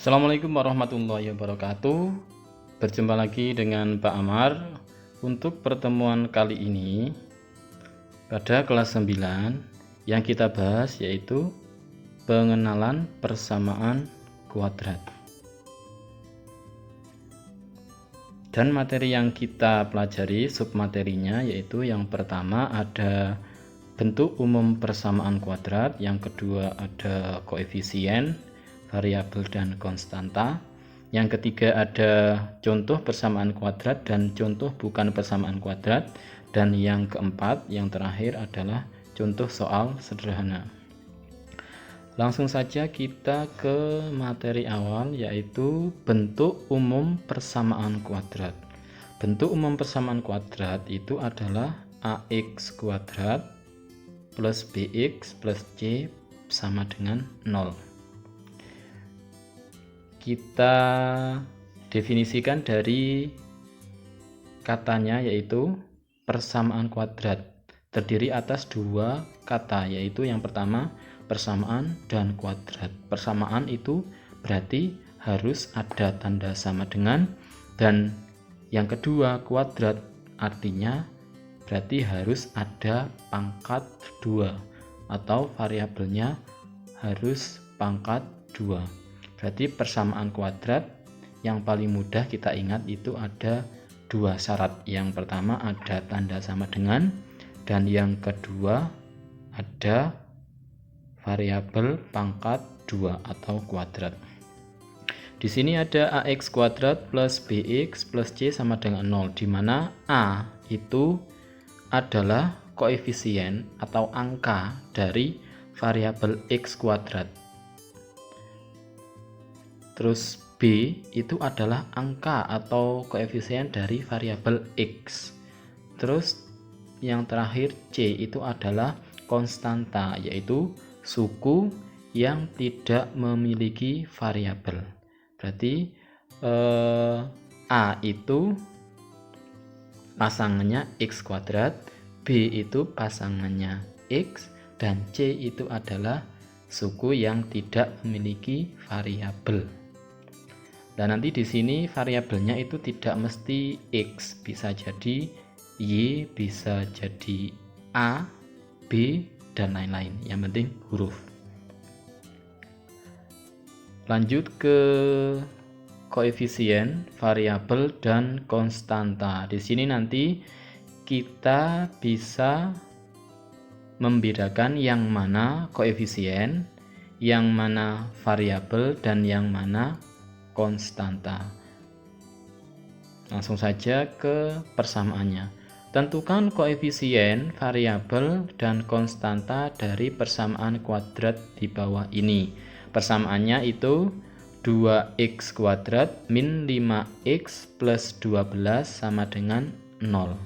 Assalamualaikum warahmatullahi wabarakatuh. Berjumpa lagi dengan Pak Amar. Untuk pertemuan kali ini pada kelas 9 yang kita bahas yaitu pengenalan persamaan kuadrat. Dan materi yang kita pelajari submaterinya yaitu yang pertama ada bentuk umum persamaan kuadrat, yang kedua ada koefisien, variabel dan konstanta. Yang ketiga ada contoh persamaan kuadrat dan contoh bukan persamaan kuadrat. Dan yang keempat, yang terakhir adalah contoh soal sederhana. Langsung saja kita ke materi awal yaitu bentuk umum persamaan kuadrat. Bentuk umum persamaan kuadrat itu adalah ax kuadrat plus bx plus c sama dengan 0. Kita definisikan dari katanya yaitu persamaan kuadrat, terdiri atas dua kata, yaitu yang pertama persamaan dan kuadrat. Persamaan itu berarti harus ada tanda sama dengan, dan yang kedua kuadrat artinya berarti harus ada pangkat 2 atau variabelnya harus pangkat 2. Berarti persamaan kuadrat yang paling mudah kita ingat itu ada dua syarat. Yang pertama ada tanda sama dengan, dan yang kedua ada variabel pangkat 2 atau kuadrat. Di sini ada ax kuadrat plus bx plus c sama dengan 0, di mana a itu adalah koefisien atau angka dari variabel x kuadrat. Terus B itu adalah angka atau koefisien dari variabel X. Terus yang terakhir C itu adalah konstanta, yaitu suku yang tidak memiliki variabel. Berarti A itu pasangannya X kuadrat, B itu pasangannya X, dan C itu adalah suku yang tidak memiliki variabel. Dan nanti di sini variabelnya itu tidak mesti X, bisa jadi Y, bisa jadi A, B, dan lain-lain. Yang penting huruf. Lanjut ke koefisien, variabel, dan konstanta. Di sini nanti kita bisa membedakan yang mana koefisien, yang mana variabel, dan yang mana konstanta. Langsung saja ke persamaannya. Tentukan koefisien, variabel, dan konstanta dari persamaan kuadrat di bawah ini. Persamaannya itu 2x kuadrat min 5x plus 12 sama dengan 0.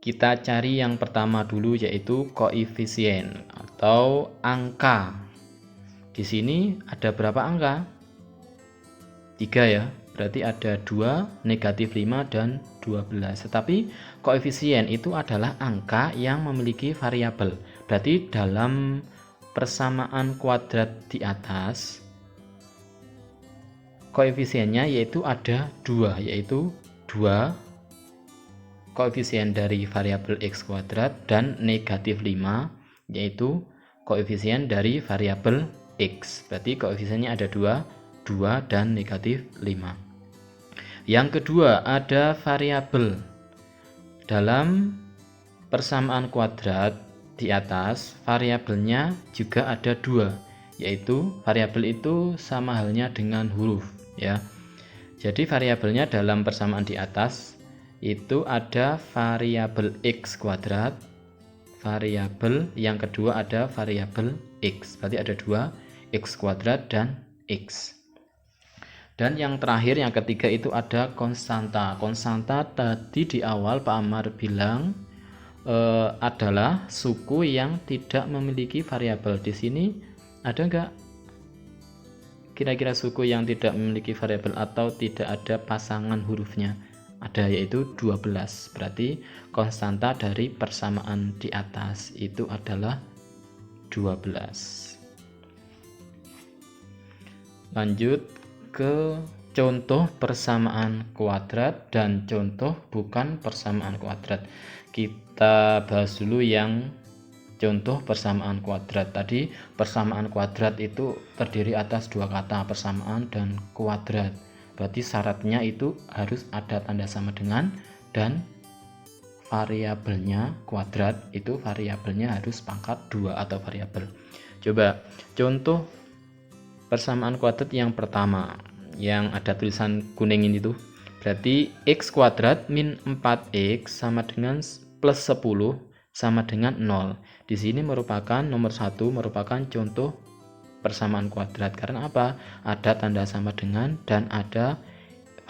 Kita cari yang pertama dulu yaitu koefisien atau angka. Di sini ada berapa angka? 3 ya, berarti ada 2, negatif 5, dan 12. Tetapi koefisien itu adalah angka yang memiliki variabel. Berarti dalam persamaan kuadrat di atas, koefisiennya yaitu ada 2, yaitu 2 koefisien dari variabel x kuadrat dan negatif 5, yaitu koefisien dari variabel X. Berarti koefisiennya ada 2 dan negatif 5. Yang kedua ada variabel. Dalam persamaan kuadrat di atas, variabelnya juga ada 2, yaitu variabel itu sama halnya dengan huruf ya. Jadi variabelnya dalam persamaan di atas itu ada variabel X kuadrat, variabel yang kedua ada variabel X. Berarti ada 2, X kuadrat dan X. Dan yang terakhir, yang ketiga itu ada konstanta. Konstanta tadi di awal Pak Amar bilang adalah suku yang tidak memiliki variabel. Di sini ada enggak kira-kira suku yang tidak memiliki variabel atau tidak ada pasangan hurufnya? Ada, yaitu 12. Berarti konstanta dari persamaan di atas itu adalah 12. Lanjut ke contoh persamaan kuadrat dan contoh bukan persamaan kuadrat. Kita bahas dulu yang contoh persamaan kuadrat. Tadi persamaan kuadrat itu terdiri atas dua kata, persamaan dan kuadrat. Berarti syaratnya itu harus ada tanda sama dengan dan variabelnya kuadrat, itu variabelnya harus pangkat 2 atau variabel. Coba contoh persamaan kuadrat yang pertama yang ada tulisan kuning ini tuh, berarti x kuadrat min 4x sama dengan plus 10 sama dengan 0. Di sini merupakan nomor 1 merupakan contoh persamaan kuadrat. Karena apa? Ada tanda sama dengan dan ada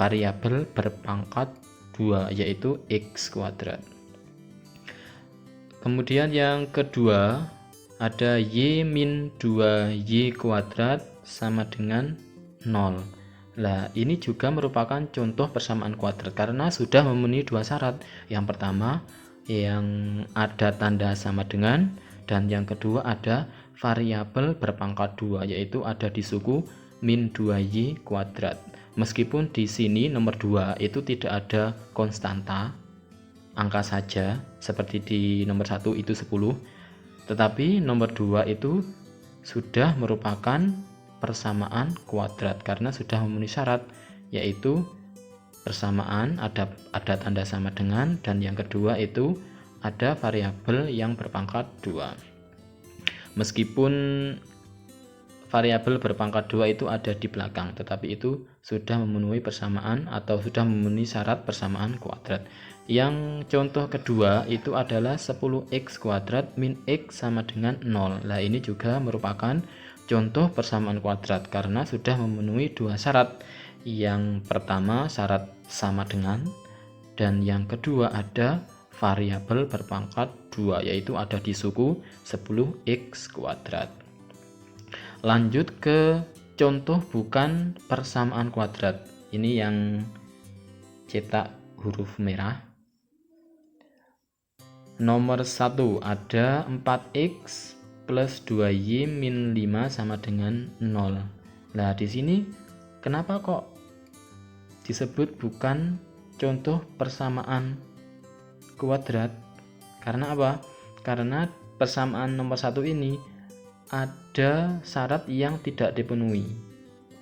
variabel berpangkat 2 yaitu x kuadrat. Kemudian yang kedua ada y min 2y kuadrat sama dengan 0. Nah, ini juga merupakan contoh persamaan kuadrat karena sudah memenuhi dua syarat. Yang pertama yang ada tanda sama dengan dan yang kedua ada variabel berpangkat 2 yaitu ada di suku min 2y kuadrat. Meskipun di sini nomor 2 itu tidak ada konstanta angka saja seperti di nomor 1 itu 10, tetapi nomor 2 itu sudah merupakan persamaan kuadrat karena sudah memenuhi syarat, yaitu persamaan ada tanda sama dengan dan yang kedua itu ada variabel yang berpangkat 2. Meskipun variabel berpangkat 2 itu ada di belakang, tetapi itu sudah memenuhi persamaan atau sudah memenuhi syarat persamaan kuadrat. Yang contoh kedua itu adalah 10x kuadrat min x sama dengan 0. Nah, ini juga merupakan contoh persamaan kuadrat karena sudah memenuhi dua syarat. Yang pertama syarat sama dengan dan yang kedua ada variabel berpangkat 2 yaitu ada di suku 10x kuadrat. Lanjut ke contoh bukan persamaan kuadrat. Ini yang cetak huruf merah. Nomor 1 ada 4x plus 2y min 5 sama dengan 0. Nah, di sini kenapa kok disebut bukan contoh persamaan kuadrat? Karena apa? Karena persamaan nomor 1 ini ada syarat yang tidak dipenuhi.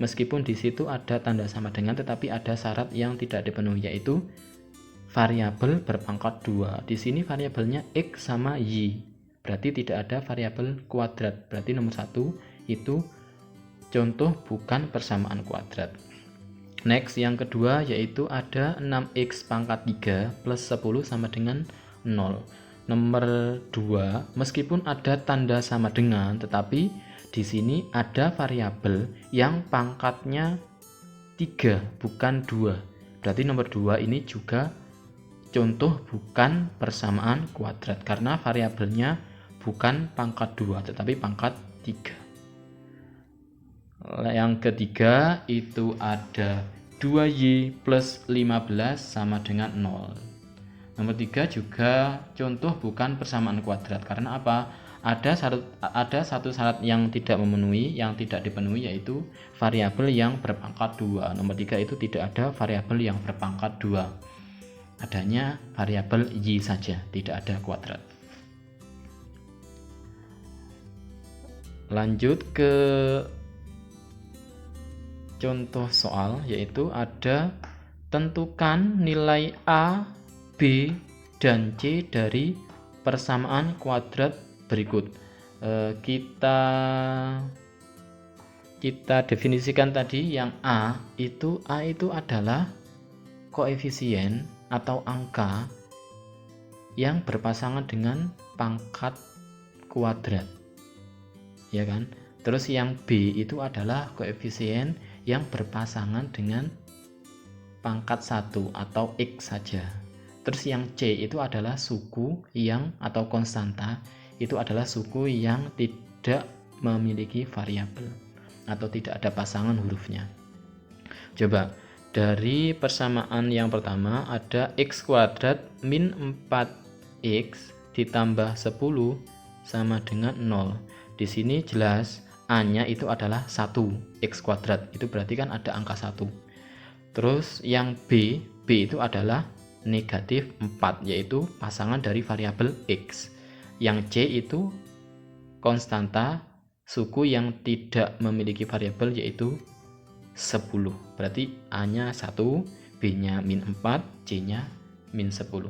Meskipun di situ ada tanda sama dengan tetapi ada syarat yang tidak dipenuhi yaitu variabel berpangkat 2. Di sini variabelnya x sama y. Berarti tidak ada variabel kuadrat. Berarti nomor 1 itu contoh bukan persamaan kuadrat. Next, yang kedua yaitu ada 6x pangkat 3 plus 10 sama dengan 0. Nomor 2, meskipun ada tanda sama dengan, tetapi di sini ada variabel yang pangkatnya 3 bukan 2. Berarti nomor 2 ini juga contoh bukan persamaan kuadrat karena variabelnya bukan pangkat 2 tetapi pangkat 3. Yang ketiga itu ada 2y plus 15 sama dengan 0. Nomor 3 juga contoh bukan persamaan kuadrat karena apa? Ada satu syarat yang tidak dipenuhi yaitu variabel yang berpangkat 2. Nomor 3 itu tidak ada variabel yang berpangkat 2. Adanya variabel y saja, tidak ada kuadrat. Lanjut ke contoh soal yaitu ada tentukan nilai A, B, dan C dari persamaan kuadrat berikut. Kita definisikan tadi yang A itu adalah koefisien atau angka yang berpasangan dengan pangkat kuadrat, ya kan? Terus yang B itu adalah koefisien yang berpasangan dengan pangkat 1 atau x saja. Terus yang C itu adalah suku yang atau konstanta, itu adalah suku yang tidak memiliki variabel atau tidak ada pasangan hurufnya. Coba dari persamaan yang pertama ada x kuadrat min 4x ditambah 10 sama dengan 0. Di sini jelas A-nya itu adalah 1 X kuadrat, itu berarti kan ada angka 1. Terus yang B itu adalah negatif 4, yaitu pasangan dari variabel X. Yang C itu konstanta suku yang tidak memiliki variabel, yaitu 10. Berarti A-nya 1, B-nya min 4, C-nya min 10.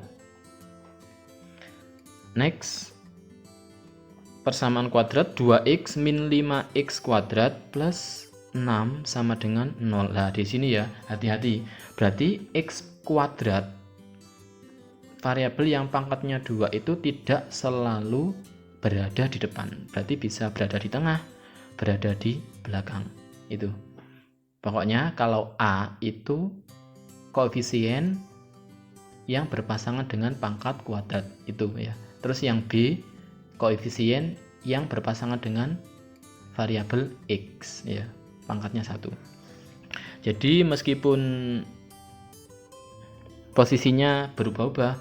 Next, persamaan kuadrat 2x min 5x kuadrat plus 6 sama dengan 0. Nah, di sini ya, hati-hati. Berarti x kuadrat, variabel yang pangkatnya 2 itu tidak selalu berada di depan. Berarti bisa berada di tengah, berada di belakang. Itu. Pokoknya kalau A itu koefisien yang berpasangan dengan pangkat kuadrat itu ya. Terus yang B koefisien yang berpasangan dengan variabel X ya, pangkatnya 1. Jadi meskipun posisinya berubah-ubah,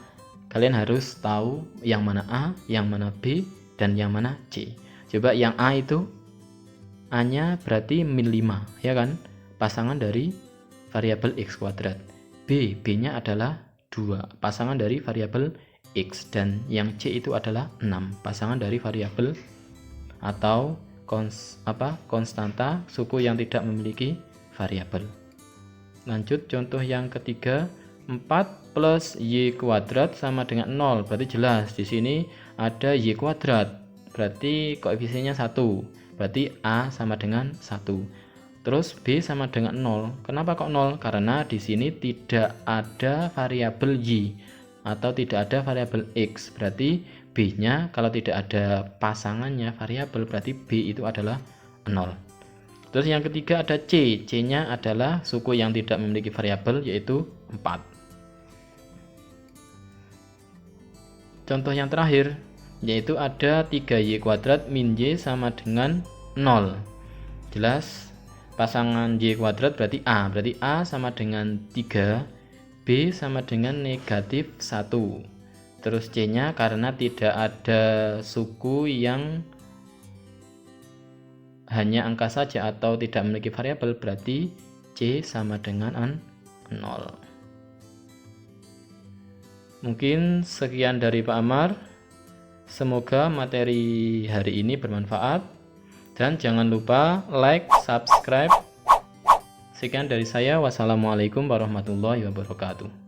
kalian harus tahu yang mana A, yang mana B, dan yang mana C. Coba yang A itu A-nya berarti min 5 ya kan, pasangan dari variabel X kuadrat. B-nya adalah 2, pasangan dari variabel X, dan yang C itu adalah 6, pasangan dari variabel atau konstanta suku yang tidak memiliki variabel. Lanjut contoh yang ketiga, 4 plus Y kuadrat sama dengan 0. Berarti jelas di sini ada Y kuadrat, berarti koefisiennya 1, berarti A sama dengan 1. Terus B sama dengan 0. Kenapa kok 0? Karena di sini tidak ada variabel Y atau tidak ada variabel X. Berarti B-nya kalau tidak ada pasangannya variabel, berarti B itu adalah 0. Terus yang ketiga ada C. C-nya adalah suku yang tidak memiliki variabel, yaitu 4. Contoh yang terakhir, yaitu ada 3Y kuadrat min Y sama dengan 0. Jelas pasangan Y kuadrat berarti A. Berarti A sama dengan 3, B sama dengan negatif 1. Terus C-nya karena tidak ada suku yang hanya angka saja atau tidak memiliki variabel, berarti C sama dengan 0. Mungkin sekian dari Pak Amar. Semoga materi hari ini bermanfaat. Dan jangan lupa like, subscribe. Sekian dari saya. Wassalamualaikum warahmatullahi wabarakatuh.